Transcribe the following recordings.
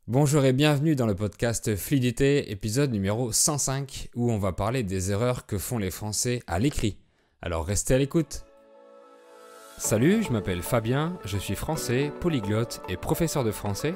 Bonjour et bienvenue dans le podcast Fluidité, épisode numéro 105, où on va parler des erreurs que font les Français à l'écrit. Alors restez à l'écoute. Salut, je m'appelle Fabien, je suis français, polyglotte et professeur de français.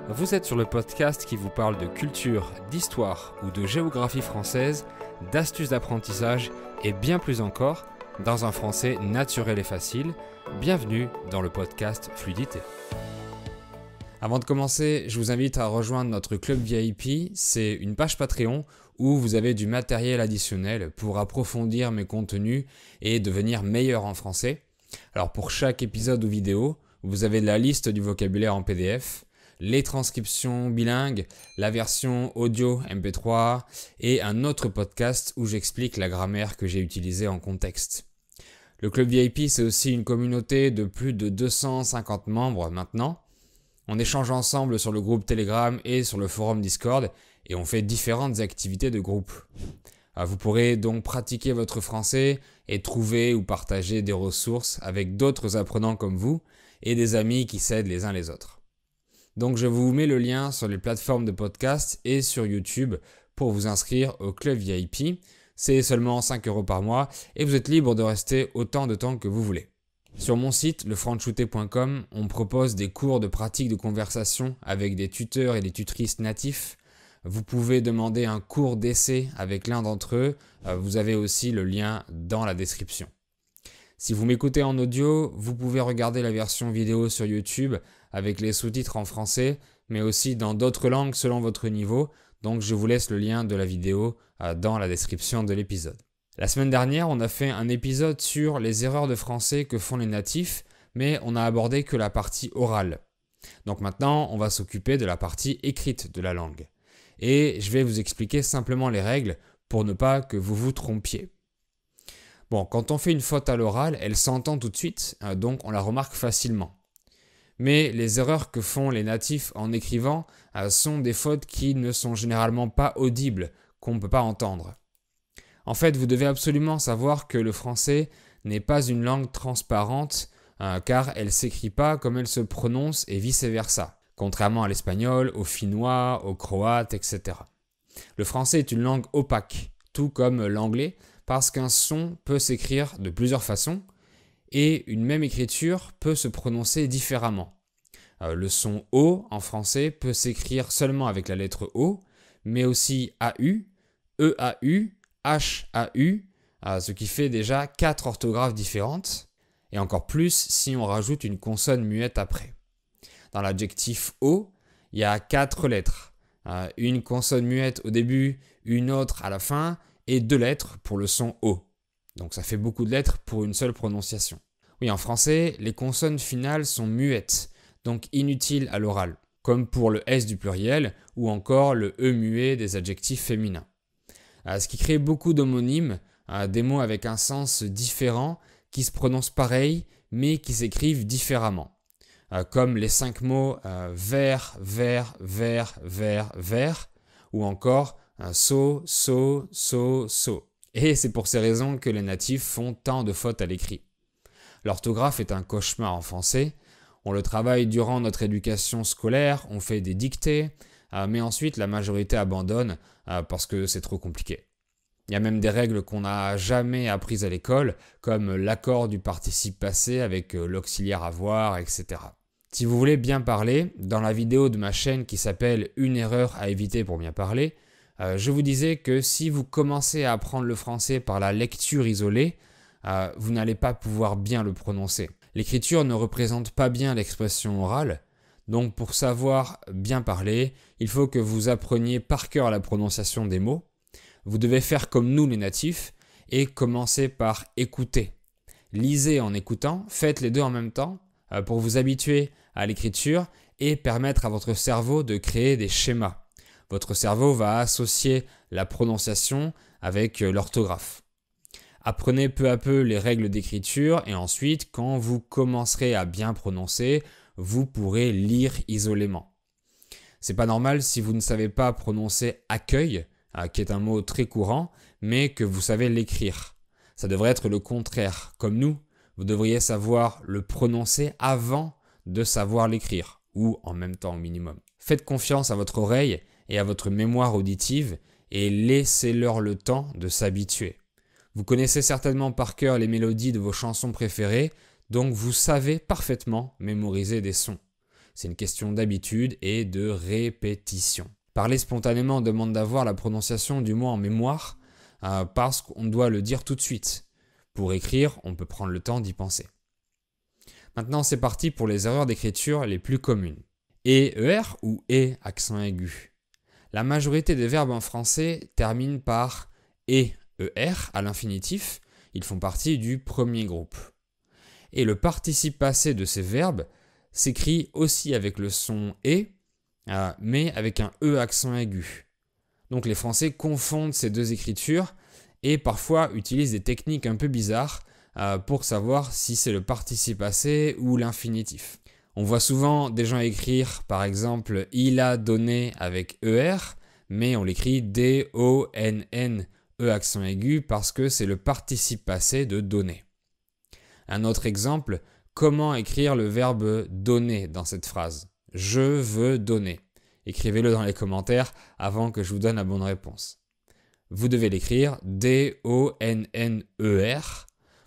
Vous êtes sur le podcast qui vous parle de culture, d'histoire ou de géographie française, d'astuces d'apprentissage et bien plus encore, dans un français naturel et facile. Bienvenue dans le podcast Fluidité. Avant de commencer, je vous invite à rejoindre notre club VIP, c'est une page Patreon où vous avez du matériel additionnel pour approfondir mes contenus et devenir meilleur en français. Alors pour chaque épisode ou vidéo, vous avez la liste du vocabulaire en PDF, les transcriptions bilingues, la version audio MP3 et un autre podcast où j'explique la grammaire que j'ai utilisée en contexte. Le club VIP, c'est aussi une communauté de plus de 250 membres maintenant. On échange ensemble sur le groupe Telegram et sur le forum Discord et on fait différentes activités de groupe. Vous pourrez donc pratiquer votre français et trouver ou partager des ressources avec d'autres apprenants comme vous et des amis qui s'aident les uns les autres. Donc je vous mets le lien sur les plateformes de podcast et sur YouTube pour vous inscrire au club VIP. C'est seulement 5 € par mois et vous êtes libre de rester autant de temps que vous voulez. Sur mon site, lefranchouté.com, on propose des cours de pratique de conversation avec des tuteurs et des tutrices natifs. Vous pouvez demander un cours d'essai avec l'un d'entre eux. Vous avez aussi le lien dans la description. Si vous m'écoutez en audio, vous pouvez regarder la version vidéo sur YouTube avec les sous-titres en français, mais aussi dans d'autres langues selon votre niveau. Donc je vous laisse le lien de la vidéo dans la description de l'épisode. La semaine dernière, on a fait un épisode sur les erreurs de français que font les natifs, mais on n'a abordé que la partie orale. Donc maintenant, on va s'occuper de la partie écrite de la langue. Et je vais vous expliquer simplement les règles pour ne pas que vous vous trompiez. Bon, quand on fait une faute à l'oral, elle s'entend tout de suite, donc on la remarque facilement. Mais les erreurs que font les natifs en écrivant sont des fautes qui ne sont généralement pas audibles, qu'on ne peut pas entendre. En fait, vous devez absolument savoir que le français n'est pas une langue transparente car elle ne s'écrit pas comme elle se prononce et vice-versa, contrairement à l'espagnol, au finnois, au croate, etc. Le français est une langue opaque, tout comme l'anglais, parce qu'un son peut s'écrire de plusieurs façons et une même écriture peut se prononcer différemment. Le son O en français peut s'écrire seulement avec la lettre O, mais aussi AU, EAU, HAU, ce qui fait déjà 4 orthographes différentes, et encore plus si on rajoute une consonne muette après. Dans l'adjectif O, il y a 4 lettres, une consonne muette au début, une autre à la fin, et 2 lettres pour le son O. Donc ça fait beaucoup de lettres pour une seule prononciation. Oui, en français, les consonnes finales sont muettes, donc inutiles à l'oral, comme pour le S du pluriel, ou encore le E muet des adjectifs féminins. Ce qui crée beaucoup d'homonymes, des mots avec un sens différent, qui se prononcent pareil, mais qui s'écrivent différemment. Comme les 5 mots vert, vert, vert, vert, vert, ou encore so, so, so, so. Et c'est pour ces raisons que les natifs font tant de fautes à l'écrit. L'orthographe est un cauchemar en français. On le travaille durant notre éducation scolaire, on fait des dictées, mais ensuite la majorité abandonne parce que c'est trop compliqué. Il y a même des règles qu'on n'a jamais apprises à l'école, comme l'accord du participe passé avec l'auxiliaire avoir, etc. Si vous voulez bien parler, dans la vidéo de ma chaîne qui s'appelle « Une erreur à éviter pour bien parler », je vous disais que si vous commencez à apprendre le français par la lecture isolée, vous n'allez pas pouvoir bien le prononcer. L'écriture ne représente pas bien l'expression orale, donc pour savoir bien parler, il faut que vous appreniez par cœur la prononciation des mots. Vous devez faire comme nous les natifs et commencer par écouter. Lisez en écoutant, faites les deux en même temps pour vous habituer à l'écriture et permettre à votre cerveau de créer des schémas. Votre cerveau va associer la prononciation avec l'orthographe. Apprenez peu à peu les règles d'écriture et ensuite, quand vous commencerez à bien prononcer, vous pourrez lire isolément. C'est pas normal si vous ne savez pas prononcer accueil, qui est un mot très courant, mais que vous savez l'écrire. Ça devrait être le contraire. Comme nous, vous devriez savoir le prononcer avant de savoir l'écrire. ou en même temps au minimum. Faites confiance à votre oreille et à votre mémoire auditive et laissez-leur le temps de s'habituer. Vous connaissez certainement par cœur les mélodies de vos chansons préférées, donc vous savez parfaitement mémoriser des sons. C'est une question d'habitude et de répétition. Parler spontanément demande d'avoir la prononciation du mot en mémoire parce qu'on doit le dire tout de suite. Pour écrire, on peut prendre le temps d'y penser. Maintenant, c'est parti pour les erreurs d'écriture les plus communes. ER ou accent aigu. La majorité des verbes en français terminent par ER à l'infinitif. Ils font partie du premier groupe. Et le participe passé de ces verbes s'écrit aussi avec le son mais avec un accent aigu. Donc les Français confondent ces deux écritures et parfois utilisent des techniques un peu bizarres pour savoir si c'est le participe passé ou l'infinitif. On voit souvent des gens écrire par exemple « il a donné » avec ER, mais on l'écrit D-O-N-N, accent aigu, parce que c'est le participe passé de « donner ». Un autre exemple, comment écrire le verbe « donner » dans cette phrase ? « Je veux donner ». Écrivez-le dans les commentaires avant que je vous donne la bonne réponse. Vous devez l'écrire D-O-N-N-E-R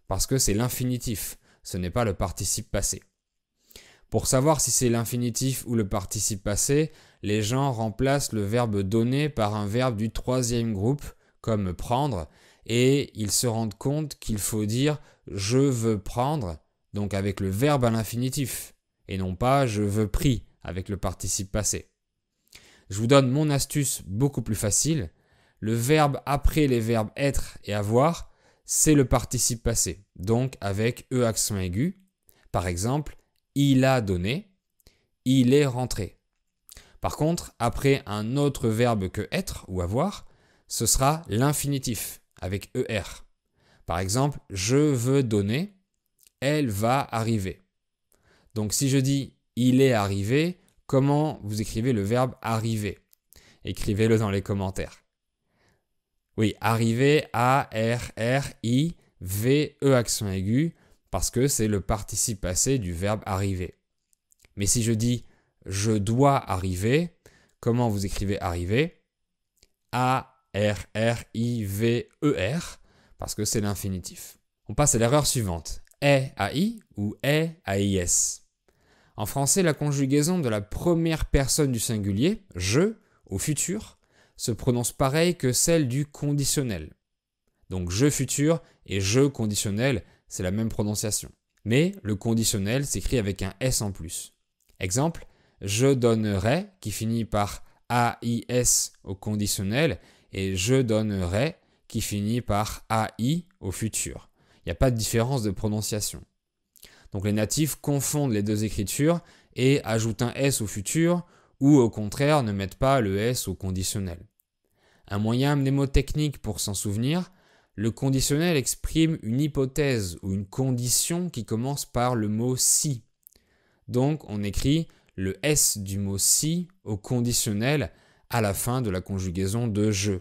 parce que c'est l'infinitif, ce n'est pas le participe passé. Pour savoir si c'est l'infinitif ou le participe passé, les gens remplacent le verbe donner par un verbe du troisième groupe, comme prendre, et ils se rendent compte qu'il faut dire je veux prendre, donc avec le verbe à l'infinitif, et non pas je veux pris avec le participe passé. Je vous donne mon astuce beaucoup plus facile. Le verbe après les verbes être et avoir, c'est le participe passé, donc avec accent aigu. Par exemple, il a donné, il est rentré. Par contre, après un autre verbe que être ou avoir, ce sera l'infinitif avec ER. Par exemple, je veux donner, elle va arriver. Donc si je dis il est arrivé, comment vous écrivez le verbe arriver ? Écrivez-le dans les commentaires. Oui, arriver, A-R-R-I-V-E accent aigu, parce que c'est le participe passé du verbe arriver. Mais si je dis je dois arriver, comment vous écrivez arriver ? A-R-R-I-V-E-R, parce que c'est l'infinitif. On passe à l'erreur suivante. ai ou AIS. En français, la conjugaison de la première personne du singulier, je, au futur, se prononce pareil que celle du conditionnel. Donc je futur et je conditionnel, c'est la même prononciation. Mais le conditionnel s'écrit avec un S en plus. Exemple, je donnerai, qui finit par AIS au conditionnel, et je donnerai, qui finit par AI au futur. Il n'y a pas de différence de prononciation. Donc les natifs confondent les deux écritures et ajoutent un S au futur ou au contraire ne mettent pas le S au conditionnel. Un moyen mnémotechnique pour s'en souvenir, le conditionnel exprime une hypothèse ou une condition qui commence par le mot si. Donc on écrit le S du mot si au conditionnel à la fin de la conjugaison de je.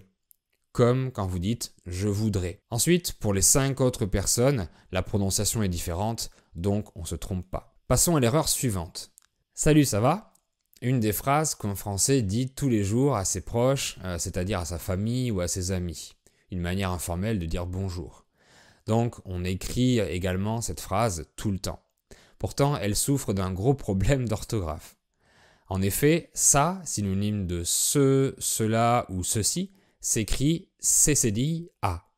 Comme quand vous dites « je voudrais ». Ensuite, pour les 5 autres personnes, la prononciation est différente, donc on ne se trompe pas. Passons à l'erreur suivante. « Salut, ça va ?» Une des phrases qu'un Français dit tous les jours à ses proches, c'est-à-dire à sa famille ou à ses amis. Une manière informelle de dire bonjour. Donc on écrit également cette phrase tout le temps. Pourtant, elle souffre d'un gros problème d'orthographe. En effet, ça, synonyme de ce, cela ou ceci, s'écrit CCDI-A.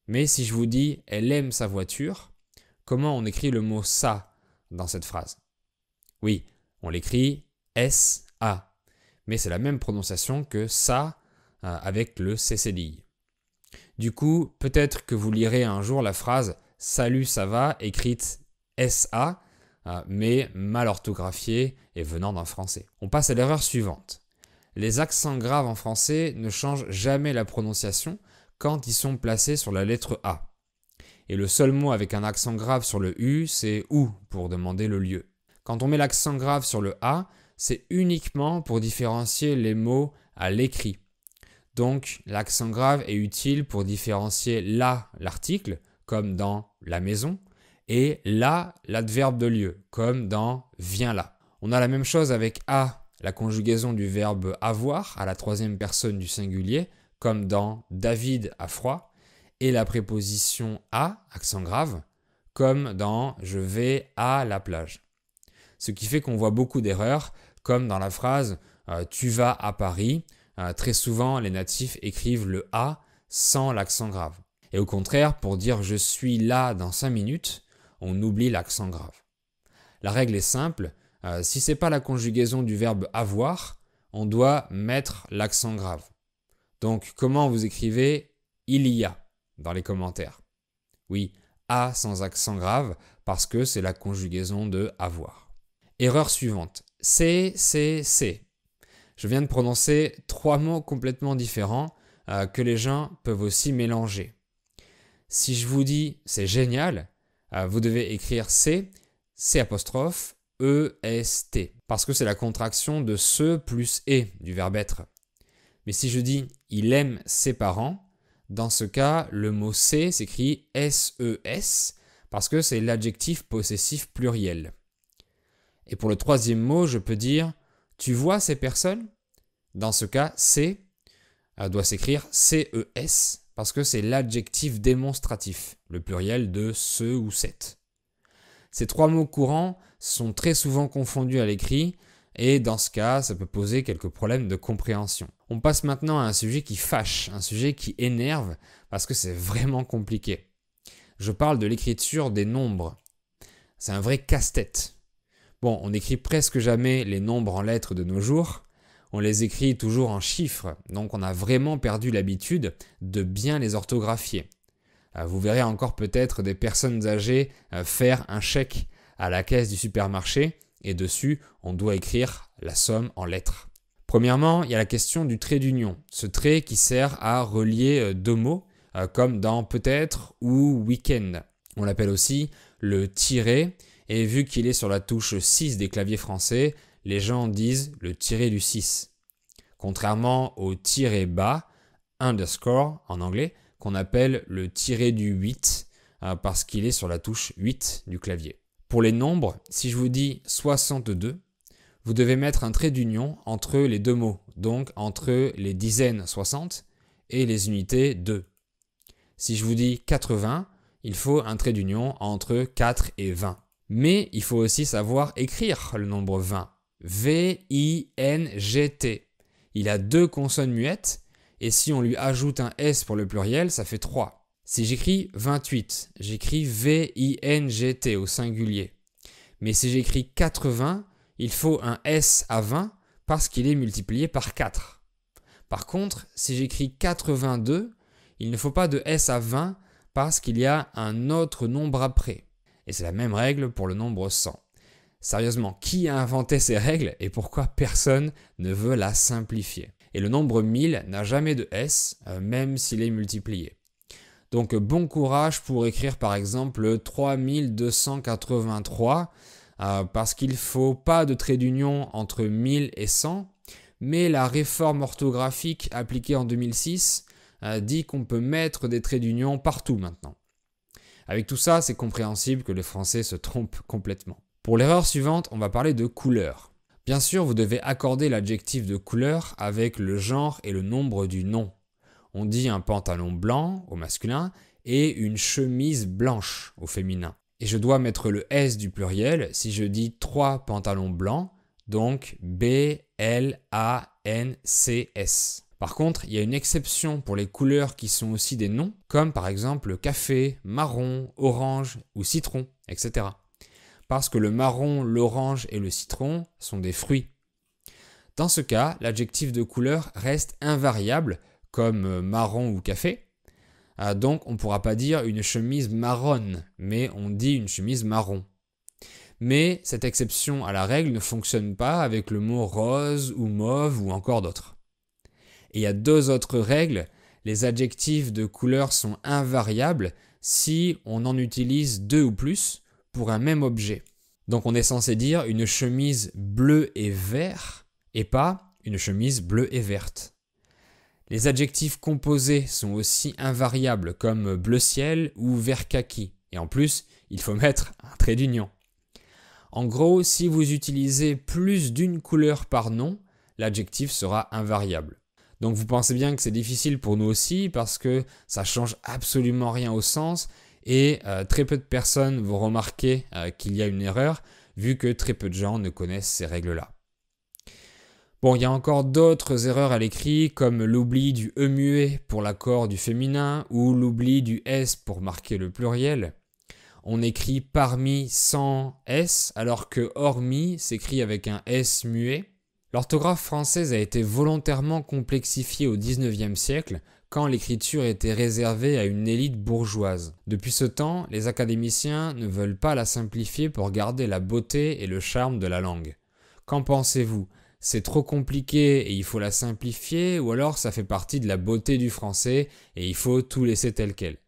Mais si je vous dis « elle aime sa voiture », comment on écrit le mot « ça » dans cette phrase ? Oui, on l'écrit S-A, mais c'est la même prononciation que « ça » avec le CCDI. Du coup, peut-être que vous lirez un jour la phrase « salut, ça va » écrite S-A, mais mal orthographiée et venant d'un français. On passe à l'erreur suivante. Les accents graves en français ne changent jamais la prononciation quand ils sont placés sur la lettre A. Et le seul mot avec un accent grave sur le U, c'est « où » pour demander le lieu. Quand on met l'accent grave sur le A, c'est uniquement pour différencier les mots à l'écrit. Donc, l'accent grave est utile pour différencier la, l'article, comme dans la maison, et la, l'adverbe de lieu, comme dans viens là. On a la même chose avec a, la conjugaison du verbe avoir à la troisième personne du singulier, comme dans David a froid, et la préposition à, accent grave, comme dans je vais à la plage. Ce qui fait qu'on voit beaucoup d'erreurs, comme dans la phrase tu vas à Paris. Très souvent, les natifs écrivent le a sans l'accent grave. Et au contraire, pour dire je suis là dans 5 minutes, on oublie l'accent grave. La règle est simple, si ce n'est pas la conjugaison du verbe avoir, on doit mettre l'accent grave. Donc, comment vous écrivez il y a dans les commentaires? Oui, a sans accent grave, parce que c'est la conjugaison de avoir. Erreur suivante, c'est. Je viens de prononcer 3 mots complètement différents que les gens peuvent aussi mélanger. Si je vous dis c'est génial, vous devez écrire C apostrophe E-S-T, parce que c'est la contraction de ce plus et du verbe être. Mais si je dis il aime ses parents, dans ce cas, le mot c'est s'écrit S-E-S, parce que c'est l'adjectif possessif pluriel. Et pour le troisième mot, je peux dire tu vois ces personnes? Dans ce cas, c'est doit s'écrire C-E-S, parce que c'est l'adjectif démonstratif, le pluriel de ce ou cette. Ces 3 mots courants sont très souvent confondus à l'écrit, et dans ce cas, ça peut poser quelques problèmes de compréhension. On passe maintenant à un sujet qui fâche, un sujet qui énerve, parce que c'est vraiment compliqué. Je parle de l'écriture des nombres. C'est un vrai casse-tête. Bon, on n'écrit presque jamais les nombres en lettres de nos jours, on les écrit toujours en chiffres, donc on a vraiment perdu l'habitude de bien les orthographier. Vous verrez encore peut-être des personnes âgées faire un chèque à la caisse du supermarché et dessus, on doit écrire la somme en lettres. Premièrement, il y a la question du trait d'union, ce trait qui sert à relier 2 mots, comme dans peut-être ou week-end. On l'appelle aussi le tiret, et vu qu'il est sur la touche 6 des claviers français, les gens disent le tiré du 6. Contrairement au tiré bas, underscore en anglais, qu'on appelle le tiré du 8, parce qu'il est sur la touche 8 du clavier. Pour les nombres, si je vous dis 62, vous devez mettre un trait d'union entre les 2 mots, donc entre les dizaines 60 et les unités 2. Si je vous dis 80, il faut un trait d'union entre 4 et 20. Mais il faut aussi savoir écrire le nombre 20. V-I-N-G-T. Il a 2 consonnes muettes et si on lui ajoute un S pour le pluriel, ça fait 3. Si j'écris 28, j'écris V-I-N-G-T au singulier. Mais si j'écris 80, il faut un S à 20 parce qu'il est multiplié par 4. Par contre, si j'écris 82, il ne faut pas de S à 20 parce qu'il y a un autre nombre après. Et c'est la même règle pour le nombre 100. Sérieusement, qui a inventé ces règles et pourquoi personne ne veut la simplifier? Et le nombre 1000 n'a jamais de S, même s'il est multiplié. Donc bon courage pour écrire par exemple 3283, parce qu'il ne faut pas de trait d'union entre 1000 et 100, mais la réforme orthographique appliquée en 2006 dit qu'on peut mettre des traits d'union partout maintenant. Avec tout ça, c'est compréhensible que les Français se trompent complètement. Pour l'erreur suivante, on va parler de couleur. Bien sûr, vous devez accorder l'adjectif de couleur avec le genre et le nombre du nom. On dit un pantalon blanc au masculin et une chemise blanche au féminin. Et je dois mettre le S du pluriel si je dis 3 pantalons blancs, donc B-L-A-N-C-S. Par contre, il y a une exception pour les couleurs qui sont aussi des noms, comme par exemple le café, marron, orange ou citron, etc. Parce que le marron, l'orange et le citron sont des fruits. Dans ce cas, l'adjectif de couleur reste invariable, comme marron ou café. Donc on ne pourra pas dire une chemise marronne, mais on dit une chemise marron. Mais cette exception à la règle ne fonctionne pas avec le mot rose ou mauve ou encore d'autres. Et il y a 2 autres règles. Les adjectifs de couleur sont invariables si on en utilise 2 ou plus pour un même objet. Donc on est censé dire une chemise bleue et vert et pas une chemise bleue et verte. Les adjectifs composés sont aussi invariables comme bleu ciel ou vert kaki. Et en plus, il faut mettre un trait d'union. En gros, si vous utilisez plus d'une couleur par nom, l'adjectif sera invariable. Donc vous pensez bien que c'est difficile pour nous aussi parce que ça change absolument rien au sens et très peu de personnes vont remarquer qu'il y a une erreur vu que très peu de gens ne connaissent ces règles-là. Bon, il y a encore d'autres erreurs à l'écrit comme l'oubli du E muet pour l'accord du féminin ou l'oubli du S pour marquer le pluriel. On écrit parmi sans S alors que hormis s'écrit avec un S muet. L'orthographe française a été volontairement complexifiée au XIXe siècle quand l'écriture était réservée à une élite bourgeoise. Depuis ce temps, les académiciens ne veulent pas la simplifier pour garder la beauté et le charme de la langue. Qu'en pensez-vous ? C'est trop compliqué et il faut la simplifier ou alors ça fait partie de la beauté du français et il faut tout laisser tel quel ?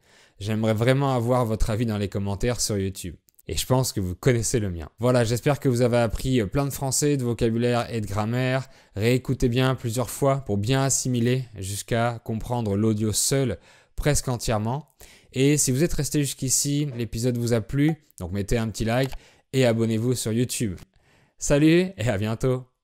J'aimerais vraiment avoir votre avis dans les commentaires sur YouTube. Et je pense que vous connaissez le mien. Voilà, j'espère que vous avez appris plein de français, de vocabulaire et de grammaire. Réécoutez bien plusieurs fois pour bien assimiler jusqu'à comprendre l'audio seul presque entièrement. Et si vous êtes resté jusqu'ici, l'épisode vous a plu, donc mettez un petit like et abonnez-vous sur YouTube. Salut et à bientôt!